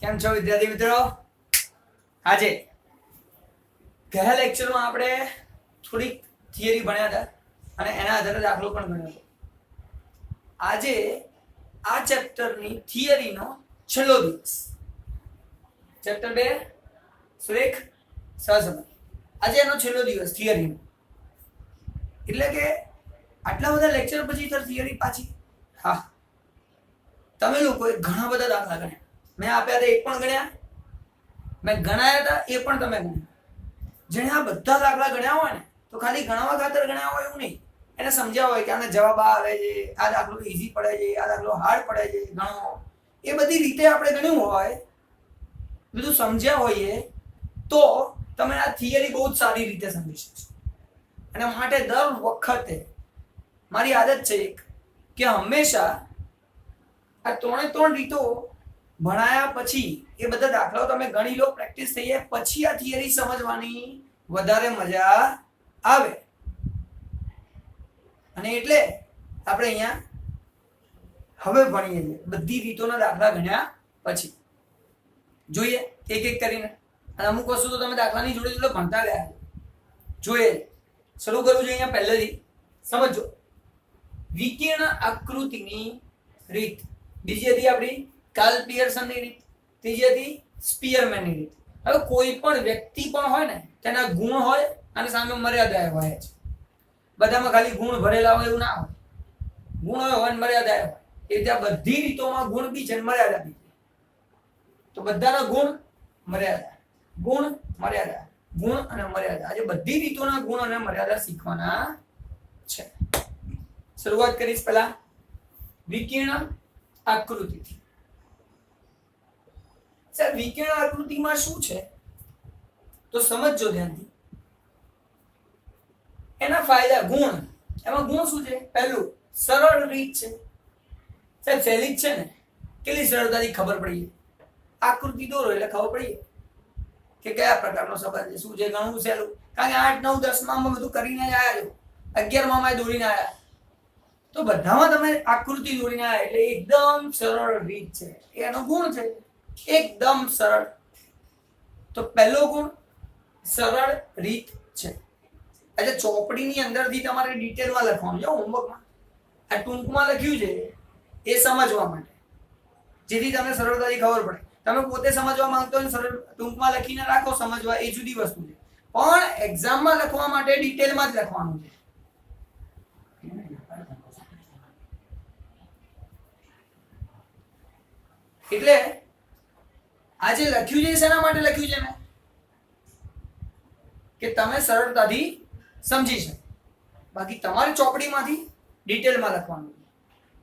કેમ છો વિદ્યાર્થી મિત્રો? આજે ગયા લેક્ચરમાં આપણે થોડીક થિયરી ભણ્યા હતા અને એના આધારે દાખલો પણ ગણ્યો હતો. આજે આ ચેપ્ટરની થિયરીનો છેલ્લો દિવસ, ચેપ્ટર 2 સુરેખ સહસંબંધ. આજે એનો છેલ્લો દિવસ થિયરીનો, એટલે કે આટલા બધા લેક્ચર પછી થિયરી પાછી. હા, તમે લોકોએ ઘણા બધા દાખલા ગણ્યા, મેં આપ્યા હતા એ પણ ગણ્યા, મેં ગણાયા હતા એ પણ તમે ગણ્યા. જેણે આ બધા દાખલા ગણ્યા હોય ને તો ખાલી ગણવા ખાતર ગણ્યા હોય એવું નહીં, એને સમજ્યા હોય કે આને જવાબ આવે છે, આ દાખલો ઈઝી પડે છે, આ દાખલો હાર્ડ પડે છે, ગણો એ બધી રીતે આપણે ગણ્યું હોય, બધું સમજ્યા હોઈએ તો તમે આ થિયરી બહુ જ સારી રીતે સમજી શકશો. અને માટે દર વખતે મારી આદત છે એક કે હંમેશા આ 3 રીતો ભણાયા પછી એ બધા દાખલાઓ તમે ગણી લો, પ્રેક્ટિસ થઈ જાય પછી આ થિયરી સમજવાની વધારે મજા આવે. અને એટલે આપણે અહીંયા હવે ભણીએ છીએ બધી રીતોના દાખલા ગણ્યા પછી. જોઈએ એક એક કરીને, અને અમુક વસ્તુ તો તમે દાખલાની જોડે જોડે ભણતા ગયા. જોઈએ, શરૂ કરું છું અહીંયા પહેલેથી. સમજો, વિકર્ણ આકૃતિની રીત. બીજી હતી આપણી કાર્લ પિયર્સનની રીત, ત્રીજી હતી સ્પીયરમેનની રીત. હવે કોઈ પણ વ્યક્તિ પણ હોય ને તેના ગુણ હોય અને સામે મર્યાદા હોય છે. બધામાં ખાલી ગુણ ભરેલા હોય એવું ના હોય, ગુણ હોય અને મર્યાદા હોય. એ ત્યાં બધી રીતોમાં ગુણ બી છે અને મર્યાદા બી છે. તો બધાના ગુણ મર્યાદા, ગુણ મર્યાદા, ગુણ અને મર્યાદા, આજે બધી રીતોના ગુણ અને મર્યાદા શીખવાના છે. શરૂઆત કરીશ પહેલા વિકર્ણ આકૃતિથી. સર, વિકર્ણ આકૃતિમાં શું છે તો સમજજો ધ્યાનથી. એના ફાયદા, ગુણ. એમાં ગુણ શું છે? પહેલું, સરળ રીત છે. સાહેબ સહેલી જ છે ને, કેટલી સરળતાથી ખબર પડી જાય. આકૃતિ દોરો એટલે ખબર પડી જાય કે કયા પ્રકારનો સંબંધ છે, શું છે. ઘણું સહેલું, કારણ કે 8, 9, 10 માં બધું કરીને જ આવ્યા છો, 11 માં દોરીને આવ્યા, તો બધામાં તમે આકૃતિ દોરીને આવ્યા એટલે એકદમ સરળ રીત છે. એનો ગુણ છે, એકદમ સરળ. તો પહેલો ગુણ સરળ રીત છે. આજે ચોપડીની અંદરથી તમારે ડિટેલમાં લખવાનું છે હોમવર્કમાં. આ ટૂંકમાં લખ્યું છે એ સમજવા માટે, જેથી તમને સરળતાથી ખબર પડે. તમે પોતે સમજવા માંગતો હોય સરળ ટૂંકમાં લખીને રાખો, સમજવા એ જુદી વસ્તુ છે, પણ એક્ઝામમાં લખવા માટે ડિટેલમાં જ લખવાનું છે. એટલે આજે લખ્યું છે શેના માટે લખ્યું છે મેં? કે તમે સરળતાથી સમજી શકો. બાકી તમારી ચોપડીમાંથી ડિટેલમાં લખવાનું.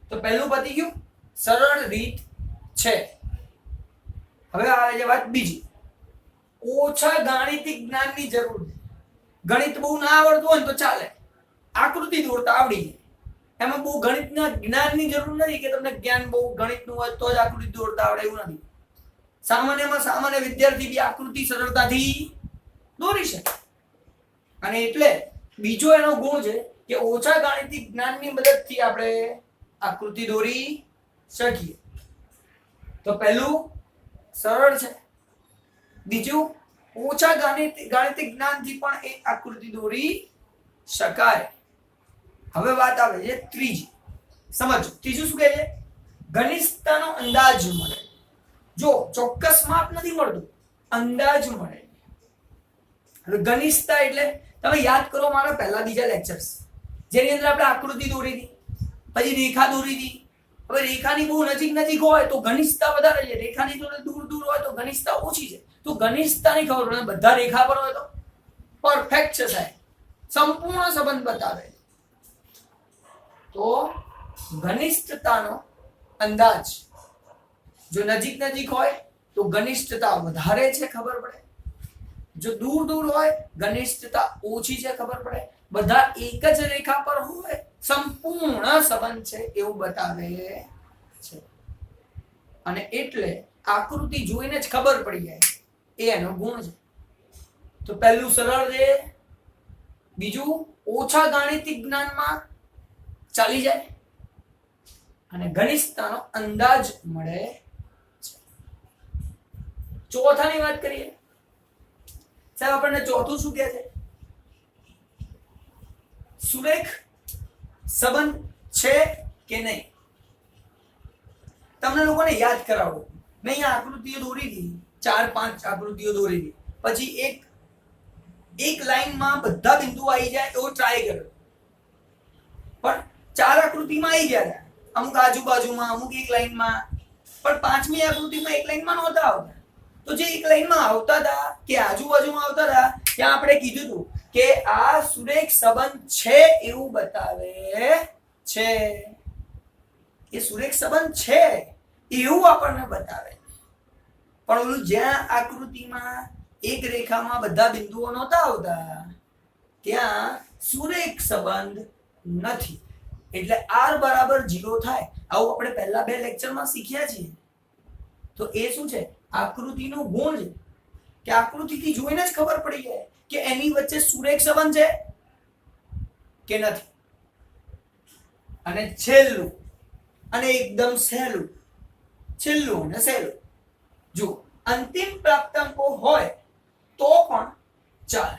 તો પહેલું પતી ગયું, સરળ રીત છે. હવે આવે છે વાત બીજી, ઓછા ગાણિતિક જ્ઞાનની જરૂર છે. ગણિત બહુ ના આવડતું હોય ને તો ચાલે, આકૃતિ દોરતા આવડી જાય. એમાં બહુ ગણિતના જ્ઞાનની જરૂર નથી કે તમને જ્ઞાન બહુ ગણિતનું હોય તો જ આકૃતિ દોરતા આવડે, એવું નથી. સામાન્યમાં સામાન્ય વિદ્યાર્થી બી આકૃતિ સરળતાથી દોરી શકે. અને એટલે બીજો એનો ગુણ છે કે ઓછા ગાણિતિક જ્ઞાનની મદદથી આપણે આકૃતિ દોરી શકીએ. તો પહેલું સરળ છે, બીજું ઓછા ગાણિતિક જ્ઞાનથી પણ એ આકૃતિ દોરી શકાય. હવે વાત આવે છે ત્રીજી. સમજો, ત્રીજું શું કહે છે? ઘનિષ્ઠતાનો અંદાજ મળે. જો ચોક્કસ માપ નથી મળતું, અંદાજ મળે. હવે ઘનિષ્ઠતા એટલે તમે યાદ કરો મારા પહેલા બીજા લેક્ચર્સ, જેની અંદર આપણે આકૃતિ દોરી હતી, પછી રેખા દોરી હતી. હવે રેખાની બહુ નજીક હોય તો ઘનિષ્ઠતા વધારે છે, રેખાની થોડી દૂર હોય તો ઘનિષ્ઠતા ઓછી છે. તો ઘનિષ્ઠતાની ખબર પડે. બધા રેખા પર હોય તો પરફેક્ટ છે સાહેબ, સંપૂર્ણ સંબંધ બતાવે. તો ઘનિષ્ઠતાનો અંદાજ, જો નજીક હોય તો ઘનિષ્ઠતા વધારે છે, ખબર પડે. જો દૂર હોય ઘનિષ્ઠતા ઓછી છે, ખબર પડે. બધા એક જ રેખા પર હોય સંપૂર્ણ સંબંધ છે એવું બતાવે છે. અને એટલે આકૃતિ જોઈને જ ખબર પડી જાય, એ એનો ગુણ છે. તો પહેલું સરળ છે, બીજું ઓછા ગાણિતિક જ્ઞાનમાં ચાલી જાય, અને ઘનિષ્ઠતાનો અંદાજ મળે છે. ચોથાની વાત કરીએ સાહેબ, આપણને ચોથું શું કહે છે? સુરેખ સંબંધ છે કે નહીં? તમને લોકોને યાદ કરાવો. મેં અહીંયા આકૃતિઓ દોરી દીધી, 4-5 આકૃતિઓ દોરી દીધી. પછી એક લાઈનમાં બધા બિંદુઓ આવી જાય એવો ટ્રાય કર્યો, પણ 4 આકૃતિમાં આવી ગયા હતા. અમુક આજુબાજુમાં, અમુક એક લાઈનમાં, પણ 5મી આકૃતિમાં એક લાઈનમાં નહોતા આવતા. તો જે એક લાઈનમાં આવતા હતા કે આજુબાજુમાં આવતા હતા, ત્યાં આપણે કીધું હતું કે આ સુરેખ સંબંધ છે એવું બતાવે છે. એ સુરેખ સંબંધ છે એવું આપણને બતાવે. પણ ઓલું જ્યાં આકૃતિમાં એક રેખામાં બધા બિંદુઓ નહોતા આવતા ત્યાં સુરેખ સંબંધ નથી, એટલે r બરાબર 0 થાય. આવું આપણે પહેલા 2 લેક્ચરમાં શીખ્યા છીએ. તો એ શું છે? આકૃતિનો ગુણ છે કે આકૃતિથી જોઈને જ ખબર પડી જાય કે એની વચ્ચે સુરેખ સંબંધ છે કે નથી. અને છેલ્લું અને એકદમ સહેલું, છેલ્લું અને સહેલું, જો અંતિમ પ્રાપ્તાંકો હોય તો પણ ચાલે.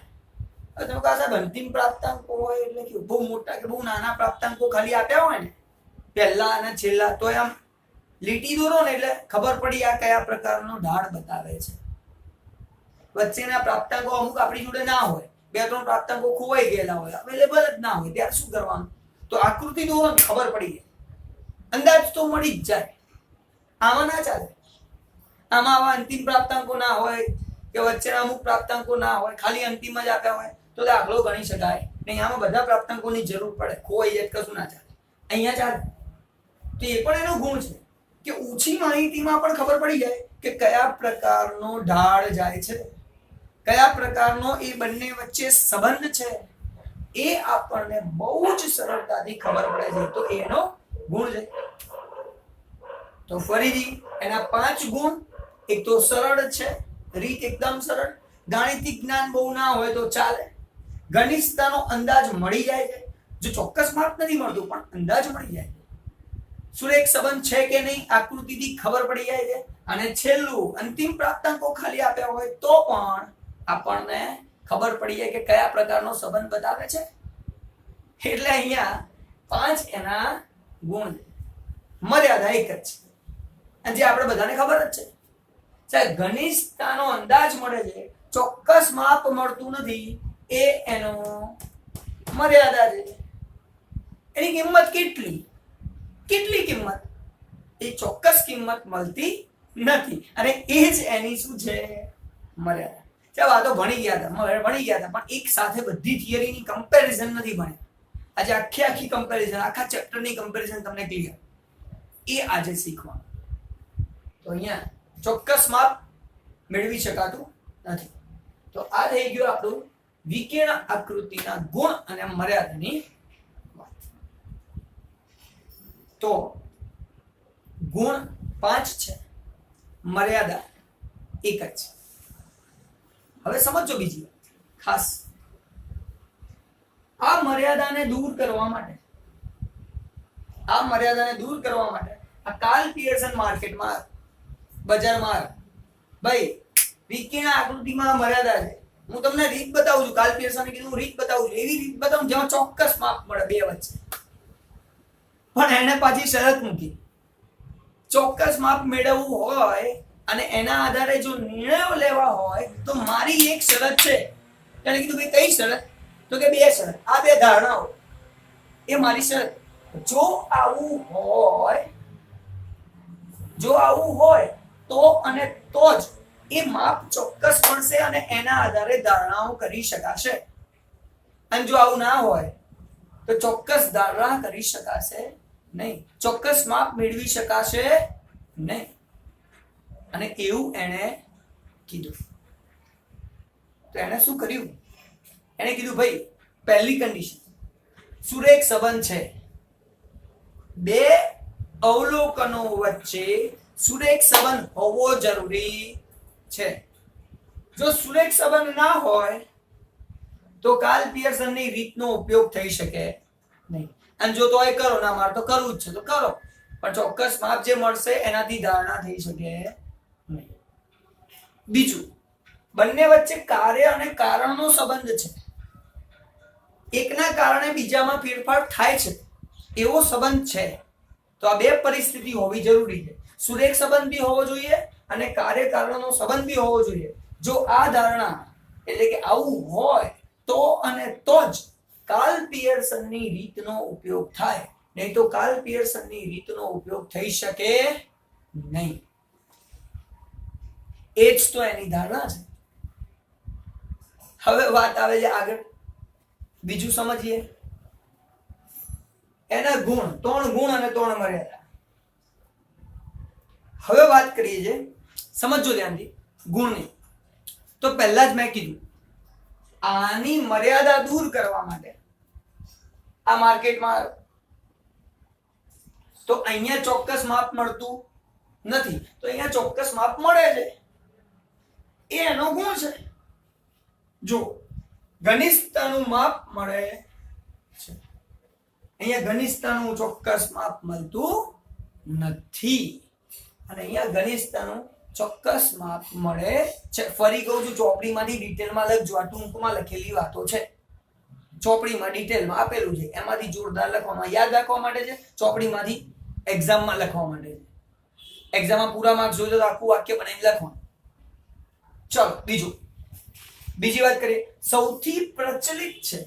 તમે કહો સાહેબ અંતિમ પ્રાપ્તાંકો હોય એટલે કે બહુ મોટા કે બહુ નાના પ્રાપ્તાંકો ખાલી આપ્યા હોય ને પહેલા અને છેલ્લા, તો આમ લીટી દોરો ને એટલે ખબર પડી આ કયા પ્રકારનો ઢાળ બતાવે છે. વચ્ચેના પ્રાપ્તાંકો અમુક આપણી જોડે ના હોય, 2-3 પ્રાપ્તાંકો ખોવાઈ ગયેલા હોય, અવેલેબલ જ ના હોય, ત્યારે શું કરવાનું? તો આકૃતિ દોરો ને ખબર પડી જાય, અંદાજ તો મળી જ જાય. આમાં ના ચાલે. આમાં આવા અંતિમ પ્રાપ્તાંકો ના હોય કે વચ્ચેના અમુક પ્રાપ્તાંકો ના હોય, ખાલી અંતિમ જ આપ્યા હોય તો દાખલો ગણી શકાય નહીં. આમાં બધા પ્રાપ્તાંકોની જરૂર પડે, ખોવાઈ જાય કશું ના ચાલે. અહીંયા ચાલે. તો એ પણ એનો ગુણ છે કે ઓછી માહિતીમાં પણ ખબર પડી જાય કે કયા પ્રકારનો ઢાળ જાય છે, કયા પ્રકારનો એ બંને વચ્ચે સંબંધ છે, એ આપણને બહુ જ સરળતાથી ખબર પડે છે. તો એનો ગુણ છે. તો ફરીથી એના 5 ગુણ. એક તો સરળ છે, રીત એકદમ સરળ, ગાણિતિક જ્ઞાન બહુ ના હોય તો ચાલે, ઘનિષ્ઠતાનો અંદાજ મળી જાય છે. જો ચોક્કસ માપ નથી મળતું પણ અંદાજ મળી જાય છે. સુરેખ સંબંધ છે કે નહીં આકૃતિથી ખબર પડી જાય છે. અને છેલ્લું અંતિમ પ્રાપ્તાંકો ખાલી આપ્યા હોય તો પણ આપણને ખબર પડી જાય કે કયા પ્રકારનો સંબંધ બતાવે છે. એટલે અહીંયા 5 એના ગુણ છે. મર્યાદા એક જ છે અને જે આપણે બધાને ખબર જ છે. સાહેબ ઘનિષ્ઠતાનો અંદાજ મળે છે, ચોક્કસ માપ મળતું નથી, એ એનો મર્યાદા છે. એની કિંમત કેટલી કિંમત? એ ચોક્કસ કિંમત મળતી નથી અને એ જ એની શું છે? મર્યાદા. ચાલો આ તો ભણી ગયા હતા પણ એક સાથે બધી થિયરીની કમ્પેરિઝન નથી ભણ્યા. આજે આખી કમ્પેરિઝન, આખા ચેપ્ટરની કમ્પેરિઝન તમને ક્લિયર, એ આજે શીખવાનું. તો અહીંયા ચોક્કસ માપ મેળવી શકાતું નથી. તો આ થઈ ગયું આપણું વિકર્ણ આકૃતિના ગુણ અને મર્યાદાની વાત. તો ગુણ 5 છે, મર્યાદા 1 જ છે. હવે સમજો બીજી વાત ખાસ. આ મર્યાદાને દૂર કરવા માટે આ કાર્લ પિયર્સન માર્કેટમાં બજારમાં ભાઈ વિકર્ણ આકૃતિમાં મર્યાદા છે. હું તમને રીત બતાવું છું, કાર્લ પિયર્સને કીધું રીત બતાવું છું, એવી રીત બતાવું જેમાં ચોક્કસ માપ મળે બે વચ્ચે. પણ એને પાછી શરત મૂકી, ચોક્કસ માપ મેળવવું હોય અને એના આધારે જો નિર્ણયો લેવા હોય તો મારી એક શરત છે. એને કીધું ભાઈ કઈ શરત? તો કે 2 શરત, આ 2 ધારણાઓ એ મારી શરત. જો આવું હોય તો અને તો જ એ માપ ચોક્કસ મળશે અને એના આધારે ધારણાઓ કરી શકાશે. અને જો આવું ના હોય તો ચોક્કસ ધારણા કરી શકાશે નહીં, ચોક્કસ માપ મેળવી શકાશે નહીં. અને એવું એને કીધું. તો એને શું કર્યું? એને કીધું ભાઈ પહેલી કન્ડિશન, સુરેખ સંબંધ છે, 2 અવલોકનો વચ્ચે સુરેખ સંબંધ હોવો જરૂરી છે. જો સુરેખ સંબંધ ના હોય તો કાર્લ પિયર્સનની રીતનો ઉપયોગ થઈ શકે નહીં. અને જો તોય કરો, ના મારે તો કરવું જ છે તો કરો, પણ ચોક્કસ માપ જે મળશે એનાથી ધારણા થઈ શકે નહીં. બીજું, બંને વચ્ચે કાર્ય અને કારણનો સંબંધ છે. એકના કારણે બીજામાં ફેરફાર થાય છે એવો સંબંધ છે. તો આ બે પરિસ્થિતિ હોવી જરૂરી છે. સુરેખ સંબંધ બી હોવો જોઈએ અને કાર્ય કારણનો સંબંધ બી હોવો જોઈએ. જો આ ધારણા એટલે કે આવું હોય તો અને તો જ કાર્લ પિયર્સનની રીતનો ઉપયોગ થાય, નહીં તો કાર્લ પિયર્સનની રીતનો ઉપયોગ થઈ શકે નહીં. એ જ તો એની ધારણા છે. હવે વાત આવે છે આગળ, બીજું સમજીએ એના ગુણ. 3 ગુણ અને 3 મર્યાદા. હવે વાત કરીએ છે, સમજો ધ્યાનથી ગુણની. તો પહેલા જ મેં કીધું આની મર્યાદા દૂર કરવા માટે આ માર્કેટમાં તો અહીંયા ચોક્કસ માપ મળતું નથી, તો અહીંયા ચોક્કસ માપ મળે છે. એ એનો ગુણ છે. જો ઘનિષ્ઠતાનું માપ મળે છે, અહીંયા ઘનિષ્ઠતાનું ચોક્કસ માપ મળતું નથી અને અહીંયા ઘનિષ્ઠતાનું ચોક્કસ માપ મળે છે. ફરી કહું છું, ચોપડીમાંથી ડિટેલમાં લખજો. આ ટૂંકમાં લખેલી વાતો છે. ચોપડીમાં ડિટેલમાં આપેલું છે, એમાંથી જોરદાર લખવામાં, યાદ રાખવા માટે છે. ચોપડીમાંથી એક્ઝામમાં લખવા માટે છે. એક્ઝામમાં પૂરા માર્ક્સ જોઈએ તો આખું વાક્ય બનાવીને લખવાનું. ચલો બીજી વાત કરીએ. સૌથી પ્રચલિત છે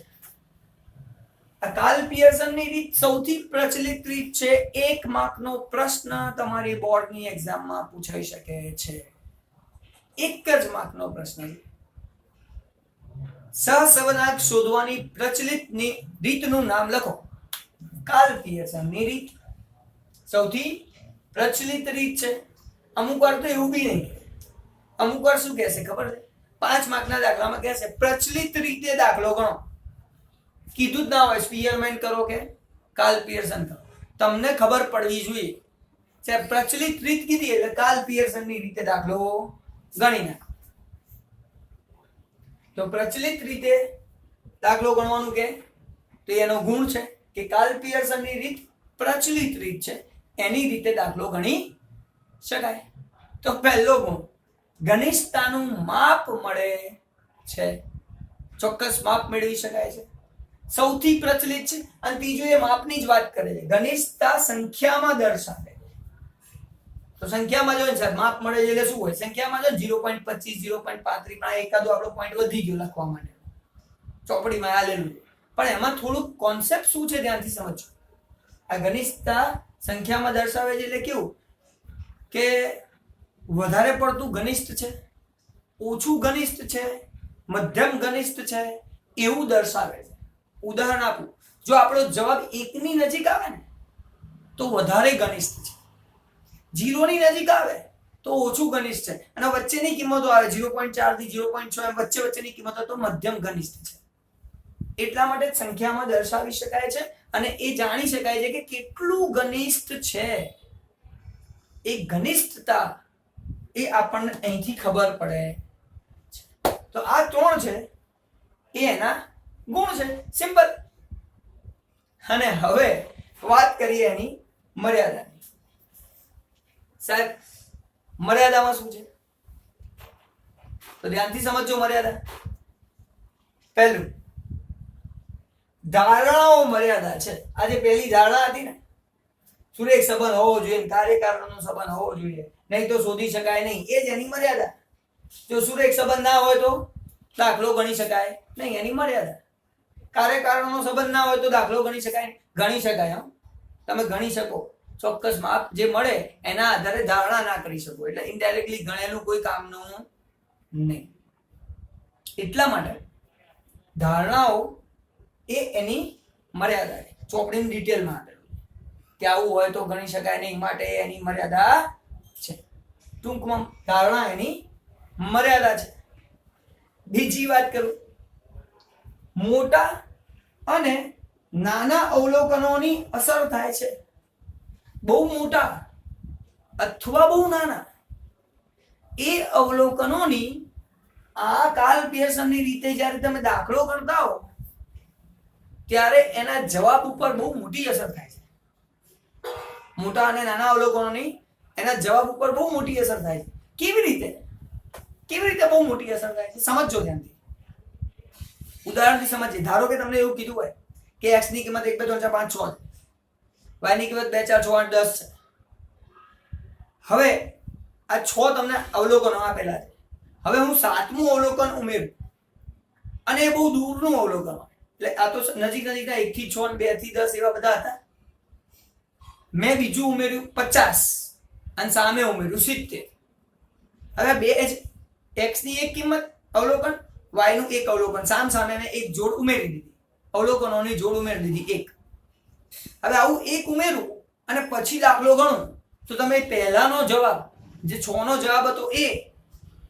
આ કાર્લ પિયર્સનની રીત, સૌથી પ્રચલિત રીત છે. 1 માર્કનો પ્રશ્ન તમારી બોર્ડની એક્ઝામમાં પૂછાઈ શકે છે. 1 જ માર્કનો પ્રશ્ન. સહસંબંધાંક શોધવાની પ્રચલિત રીતનું નામ લખો. કાર્લ પિયર્સનની રીત સૌથી પ્રચલિત રીત છે. અમુક વાર તો એવું બી નહીં, અમુક વાર શું કહેશે ખબર છે, 5 માર્કના દાખલામાં કહેશે પ્રચલિત રીતે દાખલો ગણો. કીધું જ ના હોય સ્પીયરમેન કરો કે કાર્લ પિયર્સન કરો. તમને ખબર પડવી જોઈએ. પ્રચલિત રીત કીધી એટલે કાર્લ પિયર્સનની રીતે દાખલો ગણી નાખો. તો પ્રચલિત રીતે દાખલો ગણવાનું કે તો એનો ગુણ છે કે કાર્લ પિયર્સનની રીત પ્રચલિત રીત છે, એની રીતે દાખલો ગણી શકાય. તો પહેલો ગુણ, ઘનિષ્ઠતાનું માપ મળે છે, ચોક્કસ માપ મેળવી શકાય છે, સૌથી પ્રચલિત છે. અને ત્રીજું એ માપની જ વાત કરે છે. ઘનિષ્ઠતા સંખ્યામાં દર્શાવે. તો સંખ્યામાં જો માપ મળે છે એટલે શું હોય, સંખ્યામાં જો 0.25 0.35 પણ એકાદો આપણો પોઈન્ટ વધી ગયો લખવા માટે, ચોપડીમાં આલેલું છે. પણ એમાં થોડુંક કોન્સેપ્ટ શું છે ધ્યાનથી સમજો. આ ઘનિષ્ઠતા સંખ્યામાં દર્શાવે છે એટલે કેવું કે વધારે પડતું ઘનિષ્ઠ છે, ઓછું ઘનિષ્ઠ છે, મધ્યમ ઘનિષ્ઠ છે એવું દર્શાવે છે. ઉદાહરણ આપું, જો આપણો જવાબ 1 ની નજીક આવે ને તો વધારે ઘનિષ્ઠ છે, 0 ની નજીક આવે તો ઓછું ઘનિષ્ઠ છે, અને વચ્ચેની કિંમતો આવે 0.4 થી 0.6 એમ વચ્ચેની કિંમતો તો મધ્યમ ઘનિષ્ઠ છે. એટલા માટે સંખ્યામાં દર્શાવી શકાય છે અને એ જાણી શકાય છે કે કેટલું ઘનિષ્ઠ છે. એ ઘનિષ્ઠતા એ આપણને અહીંથી ખબર પડે. તો આ 3 છે એ એના ગુણ છે, સિમ્પલ. અને હવે વાત કરીએ એની મર્યાદાની. સાહેબ મર્યાદામાં શું છે તો ધ્યાનથી સમજજો. મર્યાદા પહેલું, ધારણાઓ મર્યાદા છે. આ જે પહેલી ધારણા હતી ને, સુરેખ સંબંધ હોવો જોઈએ, કાર્યકારણનો સંબંધ હોવો જોઈએ, નહીં તો શોધી શકાય નહીં, એ જ એની મર્યાદા. જો સુરેખ સંબંધ ના હોય તો દાખલો ગણી શકાય નહીં, એની મર્યાદા. કાર્યકારણનો સંબંધ ના હોય તો દાખલો ગણી શકાય, ગણી શકાય. તમે ગણી શકો, ચોક્કસ માપ જે મળે એના આધારે ધારણા ના કરી શકો, એટલે ઇનડાયરેક્ટલી ગણેલું કોઈ કામનું નહીં. એટલા માટે ધારણાઓ એ એની મર્યાદા છે. ચોપડીની ડિટેલમાં આપેલું કે આવું હોય તો ગણી શકાય નહીં, માટે એની મર્યાદા છે. ટૂંકમાં ધારણા એની મર્યાદા છે. બીજી વાત કરું, મોટા અને નાના અવલોકનોની અસર થાય છે. બહુ મોટા અથવા બહુ નાના એ અવલોકનોની આ કાર્લ પિયર્સનની રીતે જ્યારે તમે દાખલો કરતા હો ત્યારે એના જવાબ ઉપર બહુ મોટી અસર થાય છે. મોટા અને નાના અવલોકનોની એના જવાબ ઉપર બહુ મોટી અસર થાય છે. કેવી રીતે? કેવી રીતે બહુ મોટી અસર થાય છે સમજજો ધ્યાનથી. ઉદાહરણથી સમજીએ. ધારો કે તમને એવું કીધું હોય કે x ની કિંમત 1 2 3 4 5 6 છે, y ની કિંમત 2 4 6 8 10 છે. હવે આ 6 તમને અવલોકનો આપેલા છે. હવે હું 7મું અવલોકન ઉમેરું અને એ બહુ દૂરનું અવલોકન હોય, એટલે આ તો નજીક નજીકના 1 થી 6 2 થી 10 એવા બધા હતા. મેં બીજું ઉમેર્યું 50 અને સામે ઉમેર્યું 70. હવે બે x ની એક કિંમત અવલોકન, y નું એક અવલોકન, સામે મેં એક જોડ ઉમેરી દીધી, અવલોકનોની જોડ ઉમેરી દીધી એક. હવે આવું એક ઉમેરું અને પછી દાખલો ગણો તો તમે પહેલાનો જવાબ જે 6 નો જવાબ હતો એ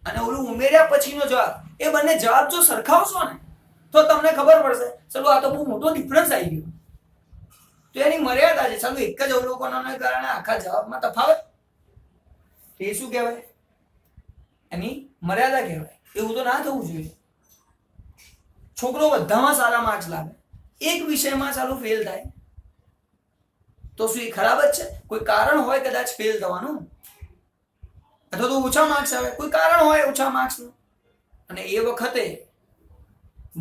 અને ઓલું ઉમેર્યા પછીનો જવાબ, એ બંને જવાબ જો સરખાવશો ને તો તમને ખબર પડશે ચલો આ તો બહુ મોટો ડિફરન્સ આવી ગયો. તો એની મર્યાદા છે. ચાલો એક જ અવલોકનોને કારણે આખા જવાબમાં તફાવત, એ શું કહેવાય? એની મર્યાદા કહેવાય. એવું તો ના થવું જોઈએ. છોકરો બધામાં સારા માર્ક્સ લાવે, એક વિષયમાં ચાલુ ફેલ થાય તો શું એ ખરાબ જ છે? કોઈ કારણ હોય કદાચ ફેલ થવાનું, અથવા તો ઓછા માર્ક્સ આવે, કોઈ કારણ હોય ઓછા માર્ક્સનું, અને એ વખતે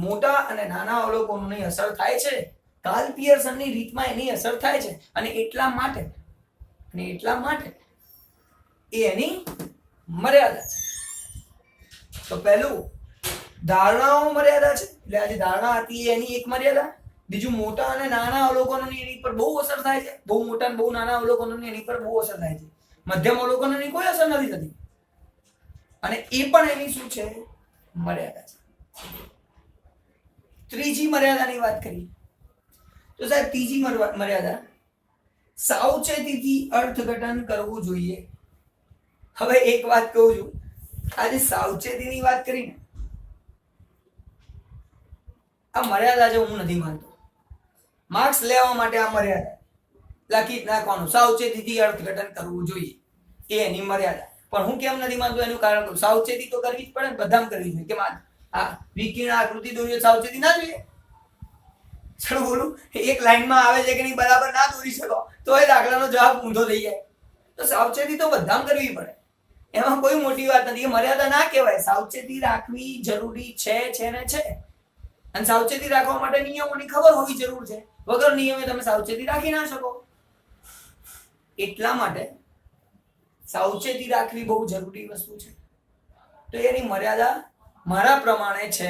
મોટા અને નાના અવલોકનોની અસર થાય છે. કાર્લ પિયર્સનની રીતમાં એની અસર થાય છે અને એટલા માટે એ એની મર્યાદા છે. તો પહેલું ધારણાઓ મર્યાદા છે, એટલે આ જે ધારણા હતી એની એક મર્યાદા. બીજું મોટા અને નાના અવલોકનોની એની પર બહુ અસર થાય છે, બહુ મોટા અને બહુ નાના અવલોકનોની એની પર બહુ અસર થાય છે. મધ્યમ અવલોકનોની કોઈ અસર નથી થતી અને એ પણ એની શું છે? મર્યાદા છે. ત્રીજી મર્યાદાની વાત કરીએ તો સાહેબ ત્રીજી મર્યાદા સાવચેતીથી અર્થઘટન કરવું જોઈએ. હવે એક વાત કહું છું, આજે સાવચેતીની વાત કરીને આ મર્યાદા છે હું નથી માનતો. માર્ક્સ લેવા માટે આ મર્યાદા લખી નાખવાનું, સાવચેતીથી અર્થઘટન કરવું જોઈએ, એ એની મર્યાદા. પણ હું કેમ નથી માનતો એનું કારણ કહું. સાવચેતી તો કરવી જ પડે ને, બધામાં કરવી જોઈએ. કે આ વિકર્ણ આકૃતિ દોરીએ સાવચેતી ના જોઈએ? ચલો બોલું, એક લાઈનમાં આવે છે કે નહીં બરાબર ના દોરી શકો તો એ દાખલાનો જવાબ ઊંધો થઈ જાય. તો સાવચેતી તો બધામાં કરવી પડે, એમાં કોઈ મોટી વાત નથી. એ મર્યાદા ના કહેવાય. સાવચેતી રાખવી જરૂરી છે ને છે. અને સાવચેતી રાખવા માટે નિયમોની ખબર હોવી જરૂર છે. વગર નિયમે તમે સાવચેતી રાખી ના શકો. એટલા માટે સાવચેતી રાખવી બહુ જરૂરી વસ્તુ છે. તો એની મર્યાદા મારા પ્રમાણે છે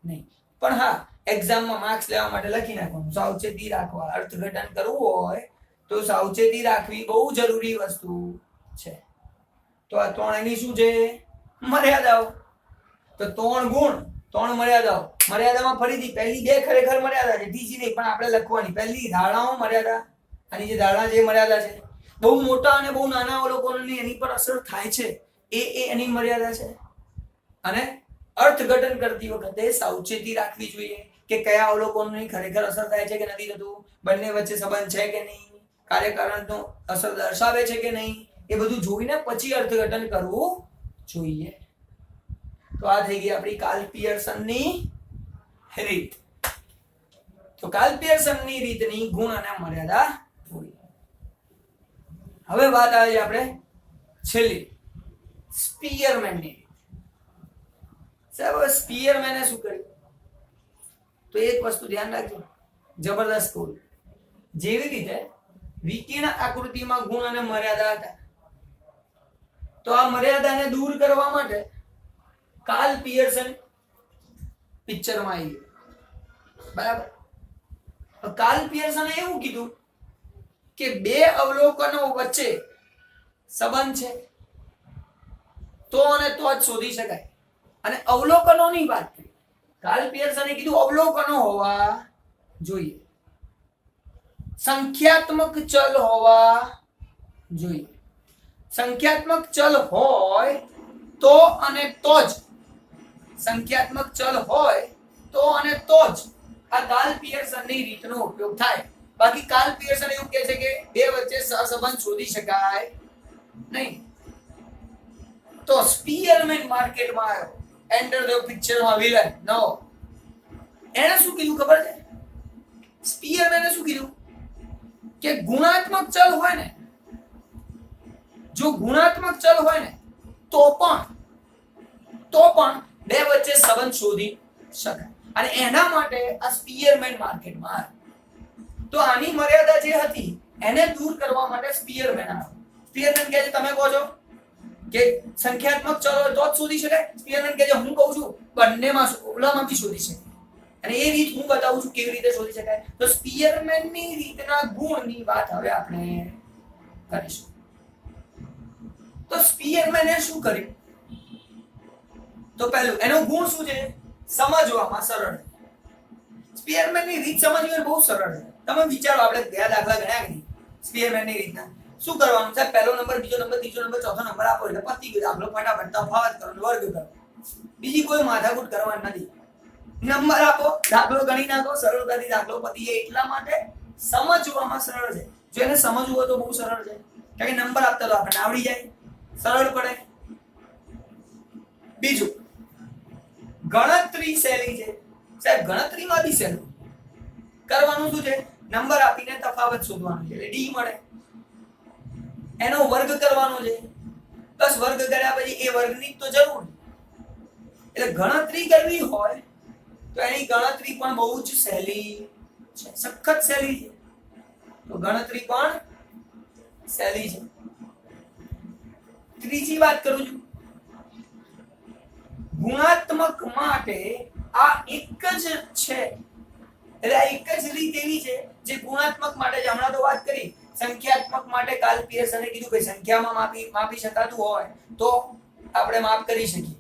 નહીં. પણ હા, એક્ઝામમાં માર્ક્સ લેવા માટે લખી નાખવાનું સાવચેતી રાખવા. અર્થઘટન કરવું હોય તો સાવચેતી રાખવી બહુ જરૂરી વસ્તુ છે. તો આ 3 એની શું છે? મર્યાદાઓ. તો 3 ગુણ 3 મર્યાદાઓ. મર્યાદામાં ફરીથી પહેલી 2 ખરેખર મર્યાદા છે, ત્રીજી નહીં, પણ આપણે લખવાની. પહેલી ધારણાઓ મર્યાદા, આની જે ધારણા જે મર્યાદા છે, બહુ મોટા અને બહુ નાના અવલોકનોની એની પર અસર થાય છે, એ એની મર્યાદા છે. અને અર્થઘટન કરતી વખતે સાવચેતી રાખવી જોઈએ કે કયા અવલોકનોની ખરેખર અસર થાય છે કે નથી થતું, બંને વચ્ચે સંબંધ છે કે નહીં, કાર્યકારણનો અસર દર્શાવે છે કે નહીં, એ બધું જોઈને પછી અર્થઘટન કરવું જોઈએ. તો આ થઈ ગઈ આપણી કાર્લ પિયર્સનની રીત. તો કાર્લ પિયર્સનની રીતની ગુણ અને મર્યાદા પૂરી. હવે વાત આવે છે આપણે છેલ્લી સ્પીયરમેનની. સાહેબ સ્પીયરમેને શું કર્યું? તો એક વસ્તુ ધ્યાન રાખજો, જબરદસ્ત કોડ. જેવી રીતે વિકર્ણ આકૃતિમાં ગુણ અને મર્યાદા હતા, તો આ મર્યાદાને દૂર કરવા માટે કાર્લ પિયર્સન પિક્ચરમાં આવી ગયો. બરાબર. કાર્લ પિયર્સને એવું કીધું કે 2 અવલોકનો વચ્ચે સંબંધ છે તો અને તો જ શોધી શકાય. અને અવલોકનોની વાત કરી, કાર્લ પિયર્સને કીધું અવલોકનો હોવા જોઈએ, સંખ્યાત્મક ચલ હોવા જોઈએ. સંખ્યાત્મક ચલ હોય તો અને તો જ, સંખ્યાત્મક ચલ હોય તો અને તો જ આ કાર્લ પિયર્સનની રીતનો ઉપયોગ થાય. બાકી કાર્લ પિયર્સન એવું કહે છે કે 2 વચ્ચે સહસંબંધ શોધી શકાય નહીં. તો સ્પીયરમેન માર્કેટમાં આવ્યો, એન્ટર ધ પિક્ચરમાં વિલન. નો, એને શું કીધું ખબર છે? સ્પીયરમેને શું કીધું કે ગુણાત્મક ચલ હોય ને, જો ગુણાત્મક ચલ હોય ને તો પણ તો પણ બે વચ્ચે સંબંધ શોધી શકાય અને એના માટે આ સ્પીયરમેન માર્કેટમાં આવ્યો. તો આની મર્યાદા જે હતી એને દૂર કરવા માટે સ્પીયરમેન આવ્યો. સ્પીયરમેન કહે છે તમે કહો છો કે સંખ્યાત્મક ચલો હોય તો જ શોધી શકાય. સ્પીયરમેન કહે છે હું કહું છું બંનેમાં ઓલામાંથી શોધી શકાય અને એ રીત હું બતાવું છું કેવી રીતે શોધી શકાય. તો સ્પીયરમેનની રીતના ગુણની વાત હવે આપણે કરીશું. તો સ્પીયરમેને શું કર્યું? તો પહેલું એનો ગુણ શું છે? સમજવામાં સરળ. સ્પીયરમેનની રીત સમજવી બહુ સરળ છે. તમે વિચારો આપણે ગયા દાખલા ગણ્યા કે નહીં સ્પીયરમેનની રીતના શું કરવાનું છે? પહેલો નંબર, બીજો નંબર, ત્રીજો નંબર, ચોથો નંબર આપો એટલે પતી ગયો દાખલો. ફટાફટ તફાવત કરો, વર્ગ કરો. બીજી કોઈ માથાકૂટ કરવાની નથી. નંબર આપો, દાખલો ગણી નાખો, સરળતાથી દાખલો પતી જાય. એટલા માટે સમજવામાં સરળ છે. જો એને સમજવું હોય તો બહુ સરળ છે કારણ કે નંબર આપતા તો આપણને આવડી જાય, સરળ પડે. બીજું ગણતરી સહેલી છે. સાહેબ ગણતરીમાં બી સહેલું. કરવાનું શું છે? નંબર આપીને તફાવત શોધવાનો છે એટલે ડી મળે. એનો વર્ગ કરવાનો છે. બસ વર્ગ કર્યા પછી એ વર્ગની તો જરૂર. એટલે ગણતરી કરવી હોય તો એની ગણતરી પણ બહુ જ સહેલી છે, સખત સહેલી છે. તો ગણતરી પણ સહેલી છે. ત્રીજી વાત કરું છું, ગુણાત્મક માટે આ એક જ છે. એટલે આ એક જ રીત એવી છે જે ગુણાત્મક માટે છે. હમણાં તો વાત કરી. સંખ્યાત્મક માટે કાર્લ પિયર્સને કીધું કે સંખ્યામાં માપી શકાતું હોય તો આપણે માપ કરી શકીએ.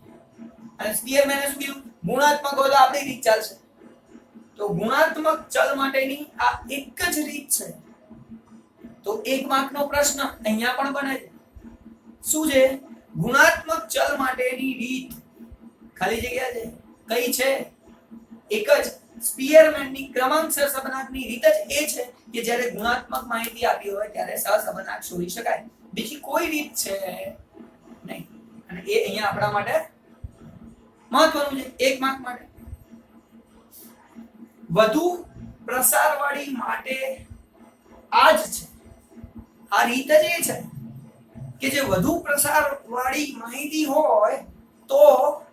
અને સ્પીયરમેને શું કીધું? ગુણાત્મક હોય તો આપણી રીત ચાલશે. તો ગુણાત્મક ચલ માટેની આ એક જ રીત છે. તો 1 માર્કનો પ્રશ્ન અહીંયા પણ બને છે. શું છે? ગુણાત્મક ચલ માટેની રીત ખાલી જગ્યા છે કઈ છે? એક જ. સ્પીયરમેનની ક્રમાંકસર સહસંબંધની રીત જ એ છે કે જ્યારે ગુણાત્મક માહિતી આપી હોય ત્યારે સહસંબંધ શોધી શકાય. બીજી કોઈ રીત છે નહીં. અને એ અહીંયા આપણા માટે મહત્વનું છે 1 માર્ક માટે. વધુ પ્રસારવાળી માટે આ જ છે. આ રીત જ એ છે કે જે વધુ પ્રસારવાળી માહિતી હોય તો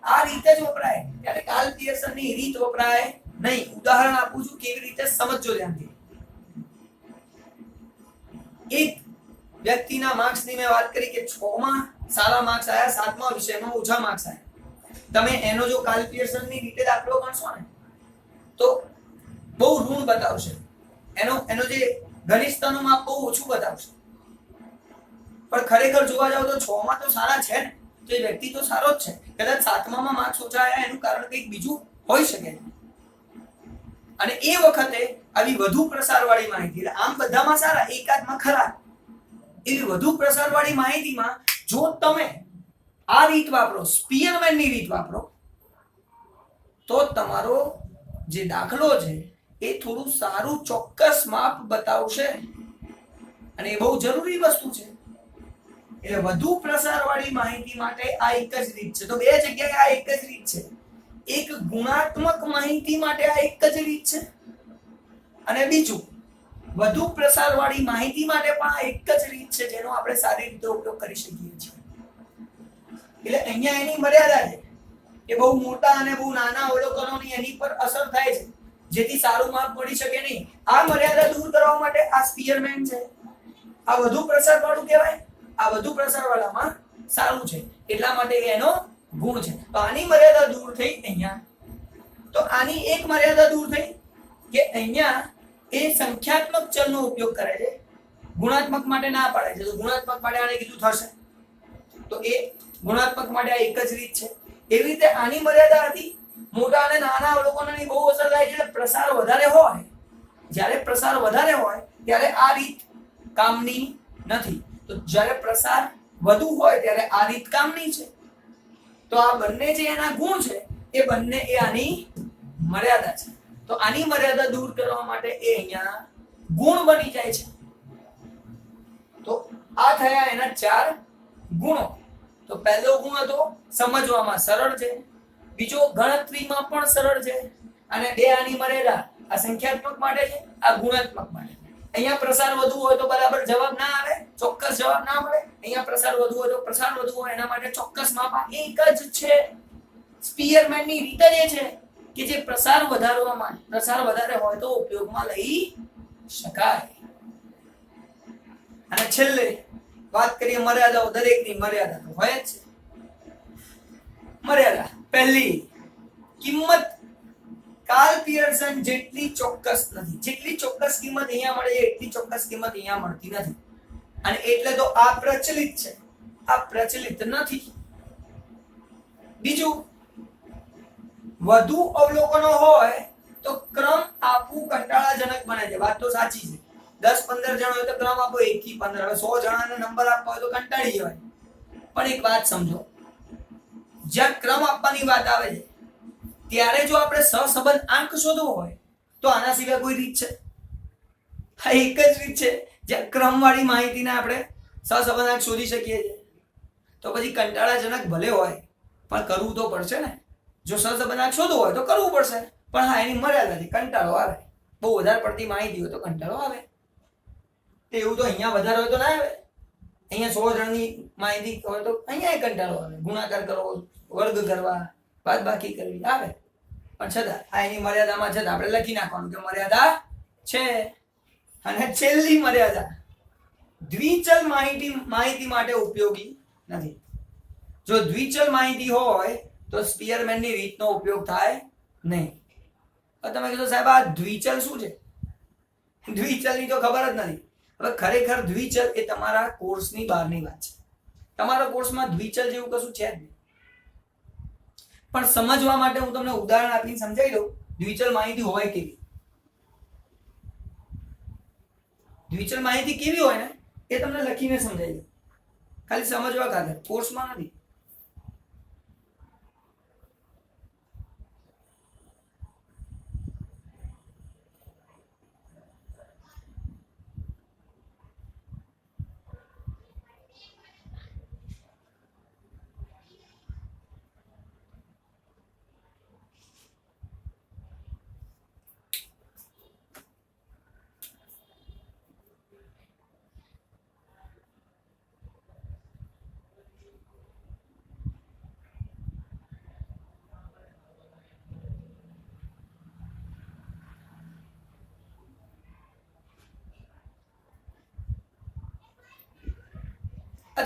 આ રીત જ વપરાય. ત્યારે કાર્લ પિયર્સનની રીત વપરાય નહીં. ઉદાહરણ આપું છું કેવી રીતે સમજજો ધ્યાનથી. એક વ્યક્તિના માર્ક્સની મેં વાત કરી કે 6 માં સારા માર્ક્સ આયા, 7મા વિષયમાં ઓછા માર્ક્સ આયા. તમે એનો જો કાર્લ પિયર્સનની રીતે દાખલો ગણશો ને તો બહુ ઋણ બતાવશે. એનો જે ઘનિષ્ઠતાનું માપ બહુ ઓછું બતાવશે. પણ ખરેખર જોવા જાવ તો 6 માં તો સારા છે ને, તો એ વ્યક્તિ તો સારો જ છે. કદાચ 7મા માર્ક્સ ઓછા આવ્યા એનું કારણ કંઈક બીજું હોઈ શકે. અને એ વખતે આવી વધુ પ્રસારવાળી માહિતી, એટલે આમ બધામાં સારા એકાદમાં ખરાબ, એવી વધુ પ્રસારવાળી માહિતીમાં જો તમે આ રીત વાપરો, સ્પીયરમેનની રીત વાપરો, તો તમારો જે દાખલો છે એ થોડું સારું ચોક્કસ માપ બતાવશે. અને એ બહુ જરૂરી વસ્તુ છે. એટલે વધુ પ્રસારવાળી માહિતી માટે આ એક જ રીત છે. તો બે જગ્યાએ આ એક જ રીત છે. એક ગુણાત્મક માહિતી માટે આ એક જ રીત છે અને બીજું વધુ પ્રસારવાળી માહિતી માટે પણ આ એક જ રીત છે જેનો આપણે સારી રીતે ઉપયોગ કરી શકીએ છીએ. એટલે અહીંયા એની મર્યાદા છે કે બહુ મોટા અને બહુ નાના અવલોકનોની એની પર અસર થાય છે જેથી સારું માપ મળી શકે નહીં. આ મર્યાદા દૂર કરવા માટે આ સ્પીયરમેન છે. આ વધુ પ્રસારવાળું કહેવાય. આ વધુ પ્રસારવાળામાં સારું છે એટલા માટે એનો ગુણ છે. તો આની મર્યાદા દૂર થઈ અહીંયા. તો આની એક મર્યાદા દૂર થઈ કે અહીંયા એ સંખ્યાત્મક ચલનો ઉપયોગ કરે છે, ગુણાત્મક માટે ના પાડે છે. તો ગુણાત્મક માટે આને કીધું થશે. તો એ ગુણાત્મક માટે આ એક જ રીત છે. એવી રીતે આની મર્યાદા હતી મોટા અને નાના અવલોકનોની બહુ અસર થાય છે. પ્રસાર વધારે હોય, જ્યારે પ્રસાર વધારે હોય ત્યારે આ રીત કામની નથી. તો જ્યારે પ્રસાર વધુ હોય ત્યારે આ રીત કામની છે. તો આ બંને જે એના ગુણ છે એ બંને એ આની મર્યાદા છે. તો આની મર્યાદા દૂર કરવા માટે એ અહીંયા ગુણ બની જાય છે. તો આ થયા એના 4 ગુણો. તો પહેલો ગુણ હતો સમજવામાં સરળ છે, બીજો ગણતરીમાં પણ સરળ છે, અને બે આની મર્યાદા આ સંખ્યાત્મક માટે છે, આ ગુણાત્મક માટે. અહીંયા પ્રસાર વધુ હોય તો બરાબર જવાબ ના આવે, ચોક્કસ જવાબ ના મળે. અહીંયા પ્રસાર વધુ હોય તો પ્રસાર વધુ હોય એના માટે ચોક્કસ માપ એક જ છે. સ્પીયરમેનની રીત જ એ છે કે જે પ્રસાર વધારે હોય તો ઉપયોગમાં લઈ શકાય. અને છેલ્લે વાત કરીએ મર્યાદાઓ. દરેકની મર્યાદા તો હોય જ છે. મર્યાદા પહેલી, કિંમત કાર્લ પિયર્સન જેટલી ચોક્કસ નથી. જેટલી ચોક્કસ કિંમત અહીંયા મળે એટલી ચોક્કસ કિંમત અહીંયા મળતી નથી. અને એટલે તો આ પ્રચલિત છે, આ પ્રચલિત નથી. બીજું, વધુ અવલોકનો હોય તો ક્રમ આપવું કંટાળાજનક બને છે. વાત તો સાચી છે. 10-15 જણ હોય તો ક્રમ આપો 1 થી 15. હવે 100 જણાને નંબર આપવા હોય તો કંટાળી જવાય. પણ એક વાત સમજો, જ્યાં ક્રમ આપવાની વાત આવે છે ત્યારે જો આપણે સહસંબંધ આંક શોધવો હોય તો આના સિવાય કોઈ રીત છે? આ એક જ રીત છે જ્યાં ક્રમવાળી માહિતીને આપણે સહસંબંધ આંક શોધી શકીએ છીએ. તો પછી કંટાળાજનક ભલે હોય પણ કરવું તો પડશે ને. જો સહસંબંધ આંક શોધવો હોય તો કરવું પડશે, પણ હા એની મર્યાદા છે. કંટાળો આવે, બહુ વધારે પડતી માહિતી હોય તો કંટાળો આવે. એવું તો અહીંયા વધારે હોય તો ના આવે. અહીંયા 100 જણની માહિતી હોય તો અહીંયા કંટાળો આવે. ગુણાકાર કરવો, વર્ગ કરવા, બાદબાકી કરવી આવે. પણ છતાં આ એની મર્યાદામાં છતાં આપણે લખી નાખવાનું કે મર્યાદા છે. અને છેલ્લી મર્યાદા, દ્વિચલ માહિતી માટે ઉપયોગી નથી. જો દ્વિચલ માહિતી હોય તો સ્પીયરમેનની રીતનો ઉપયોગ થાય નહીં. તમે કીધું સાહેબ આ દ્વિચલ શું છે? દ્વિચલની તો ખબર જ નથી. હવે ખરેખર દ્વિચલ એ તમારા કોર્સની બહારની વાત છે. તમારા કોર્સમાં દ્વિચલ જેવું કશું છે જ નહીં. પણ સમજવા માટે હું તમને ઉદાહરણ આપીને સમજાવી દઉં દ્વિચલ માહિતી હોય કેવી. દ્વિચલ માહિતી કેવી હોય ને એ તમને લખીને સમજાવી દઉં, ખાલી સમજવા ખાતર, કોર્સમાં નથી.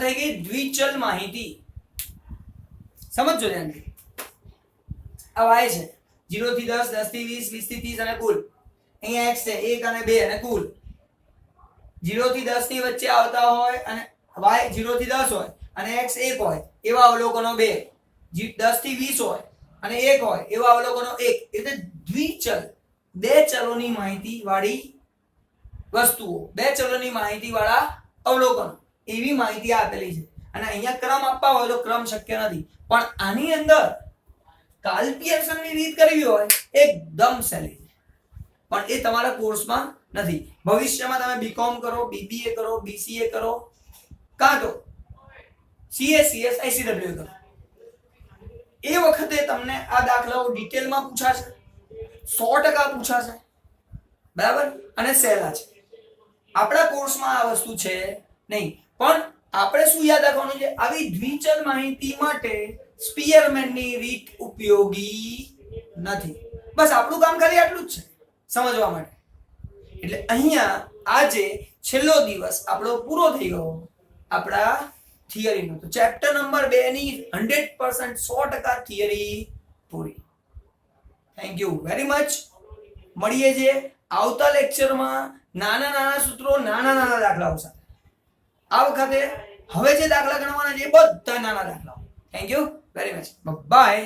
થઈ ગઈ દ્વિચલ માહિતી. સમજો ધ્યાનથી. આ વાય છે 0 થી 10, 10 થી 20, 20 થી 30 અને કુલ. અહીંયા x છે 1 અને 2 અને કુલ. 0 થી 10 ની વચ્ચે આવતા હોય અને y 0 થી 10 હોય અને x 1 હોય એવા અવલોકનો 2. 10 થી 20 હોય અને 1 હોય એવા અવલોકનો 1. એટલે દ્વિચલ, બે ચલોની માહિતી વાળી વસ્તુઓ, બે ચલોની માહિતી વાળા અવલોકનો, એવી માહિતી આપેલી છે. અને અહીંયા ક્રમ આપવા હોય તો ક્રમ શક્ય નથી. પણ આની અંદર કાર્લ પિયર્સનની રીત કરવી હોય એકદમ સહેલી છે. પણ એ તમારા કોર્સમાં નથી. ભવિષ્યમાં તમે બીકોમ કરો, બીબીએ કરો, બીસીએ કરો, કાં તો સીએ, સીએસ, આઈસીડબ્લ્યુ કરો. એ વખતે તમને આ દાખલાઓ ડિટેલમાં પૂછાશે, 100% પૂછાશે, બરાબર, અને સહેલા છે. આપણા કોર્સમાં આ વસ્તુ છે નહીં. પણ આપણે શું યાદ રાખવાનું છે? આવી દ્વિચલ માહિતી માટે સ્પીયરમેનની રીત ઉપયોગી નથી. બસ આપણું કામ ખાલી આટલું જ છે, સમજવા માટે. એટલે અહીંયા આજે છેલ્લો દિવસ આપણો પૂરો થઈ ગયો આપણા થિયરીનો. તો ચેપ્ટર નંબર 2 ની 100% 100% theory puri. Thank you very much. મળીએ જે આવતા લેક્ચરમાં નાના સૂત્રો, નાના દાખલાઓ સાથે. આ વખતે હવે જે દાખલા ગણવાના છે એ બધા નાના દાખલાઓ. Thank you very much. By.